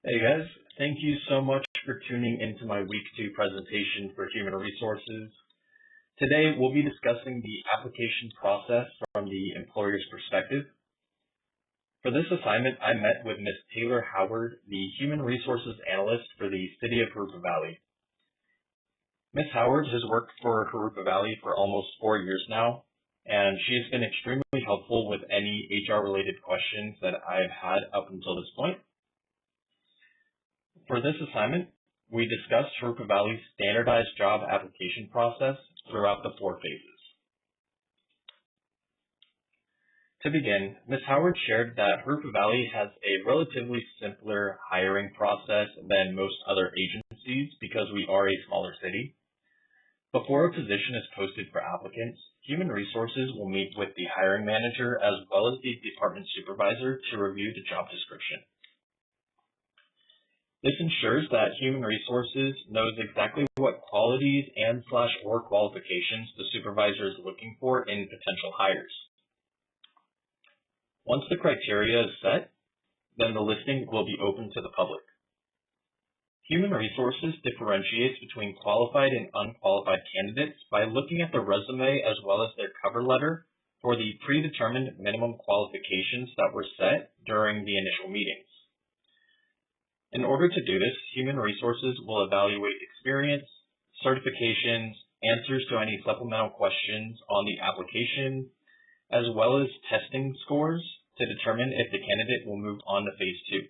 Hey guys, thank you so much for tuning into my week 2 presentation for human resources. Today we'll be discussing the application process from the employer's perspective. For this assignment, I met with Ms. Taylor Howard, the human resources analyst for the city of Harupa Valley. Ms. Howard has worked for Harupa Valley for almost 4 years now, and she has been extremely helpful with any HR-related questions that I've had up until this point. For this assignment, we discussed Harupa Valley's standardized job application process throughout the 4 phases. To begin, Ms. Howard shared that Harupa Valley has a relatively simpler hiring process than most other agencies because we are a smaller city. Before a position is posted for applicants, Human Resources will meet with the hiring manager as well as the department supervisor to review the job description. This ensures that Human Resources knows exactly what qualities and/or qualifications the supervisor is looking for in potential hires. Once the criteria is set, then the listing will be open to the public. Human Resources differentiates between qualified and unqualified candidates by looking at the resume as well as their cover letter for the predetermined minimum qualifications that were set during the initial meetings. In order to do this, Human Resources will evaluate experience, certifications, answers to any supplemental questions on the application, as well as testing scores to determine if the candidate will move on to phase 2.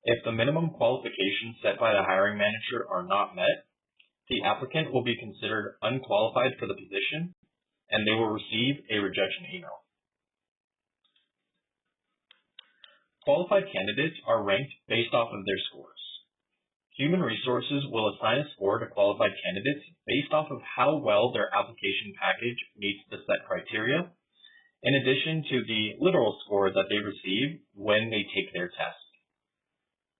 If the minimum qualifications set by the hiring manager are not met, the applicant will be considered unqualified for the position, and they will receive a rejection email. Qualified candidates are ranked based off of their scores. Human Resources will assign a score to qualified candidates based off of how well their application package meets the set criteria, in addition to the literal score that they receive when they take their test.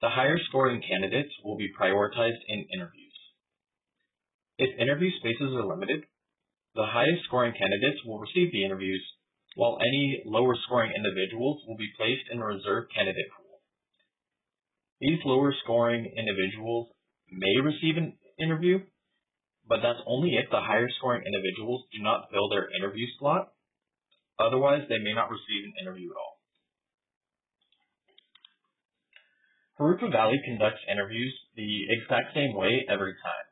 The higher scoring candidates will be prioritized in interviews. If interview spaces are limited, the highest scoring candidates will receive the interviews, while any lower scoring individuals will be placed in a reserved candidate pool. These lower scoring individuals may receive an interview, but that's only if the higher scoring individuals do not fill their interview slot. Otherwise, they may not receive an interview at all. Harupa Valley conducts interviews the exact same way every time.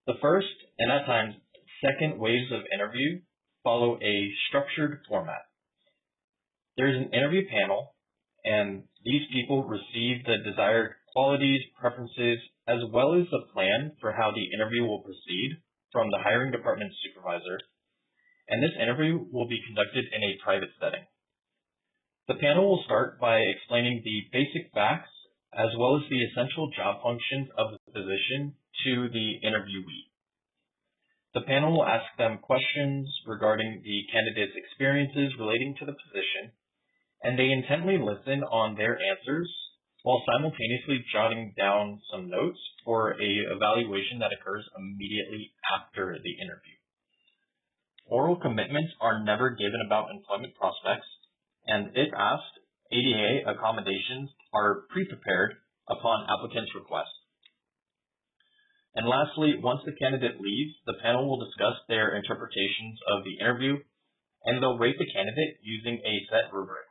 The first, and at times second waves of interview follow a structured format. There is an interview panel, and these people receive the desired qualities, preferences, as well as a plan for how the interview will proceed from the hiring department supervisor, and this interview will be conducted in a private setting. The panel will start by explaining the basic facts as well as the essential job functions of the position to the interviewee. The panel will ask them questions regarding the candidate's experiences relating to the position, and they intently listen on their answers while simultaneously jotting down some notes for an evaluation that occurs immediately after the interview. Oral commitments are never given about employment prospects, and if asked, ADA accommodations are pre-prepared upon applicant's request. And lastly, once the candidate leaves, the panel will discuss their interpretations of the interview, and they'll rate the candidate using a set rubric.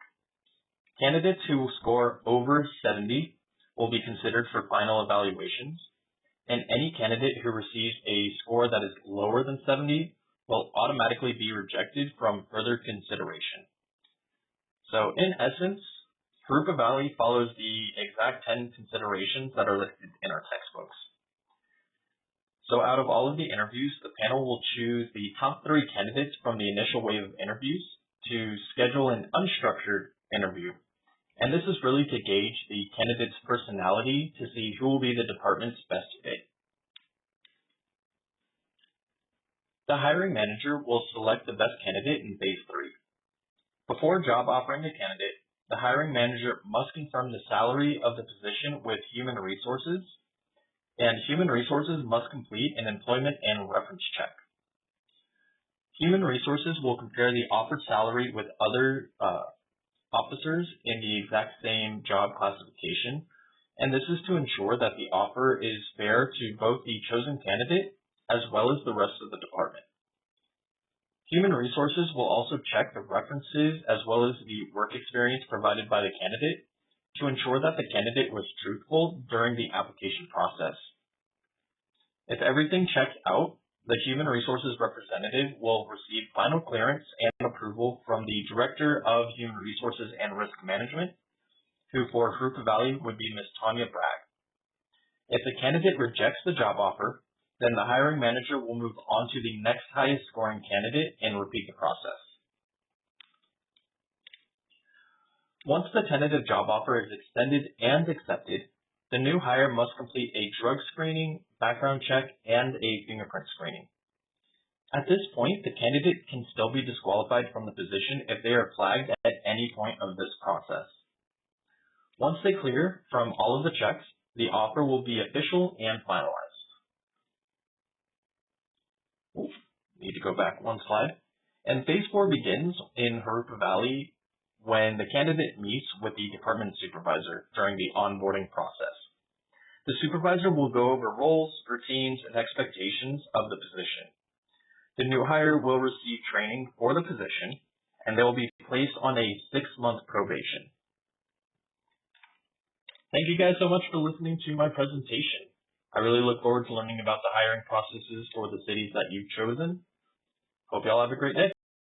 Candidates who will score over 70 will be considered for final evaluations, and any candidate who receives a score that is lower than 70 will automatically be rejected from further consideration. So in essence, Harupa Valley follows the exact 10 considerations that are listed in our textbooks. So out of all of the interviews, the panel will choose the top 3 candidates from the initial wave of interviews to schedule an unstructured interview. And this is really to gauge the candidate's personality to see who will be the department's best fit. The hiring manager will select the best candidate in phase 3. Before job offering a candidate, the hiring manager must confirm the salary of the position with Human Resources, and Human Resources must complete an employment and reference check. Human Resources will compare the offered salary with other officers in the exact same job classification and this is to ensure that the offer is fair to both the chosen candidate as well as the rest of the department. Human Resources will also check the references as well as the work experience provided by the candidate to ensure that the candidate was truthful during the application process. If everything checks out, the Human Resources representative will receive final clearance and approval from the Director of Human Resources and Risk Management, who for Harupa Valley would be Ms. Tanya Bragg. If the candidate rejects the job offer, then the hiring manager will move on to the next highest scoring candidate and repeat the process. Once the tentative job offer is extended and accepted, the new hire must complete a drug screening, background check, and a fingerprint screening. At this point, the candidate can still be disqualified from the position if they are flagged at any point of this process. Once they clear from all of the checks, the offer will be official and finalized. Need to go back one slide. And phase 4 begins in Harupa Valley when the candidate meets with the department supervisor during the onboarding process. The supervisor will go over roles, routines, and expectations of the position. The new hire will receive training for the position, and they will be placed on a 6-month probation. Thank you guys so much for listening to my presentation. I really look forward to learning about the hiring processes for the cities that you've chosen. Hope y'all have a great day.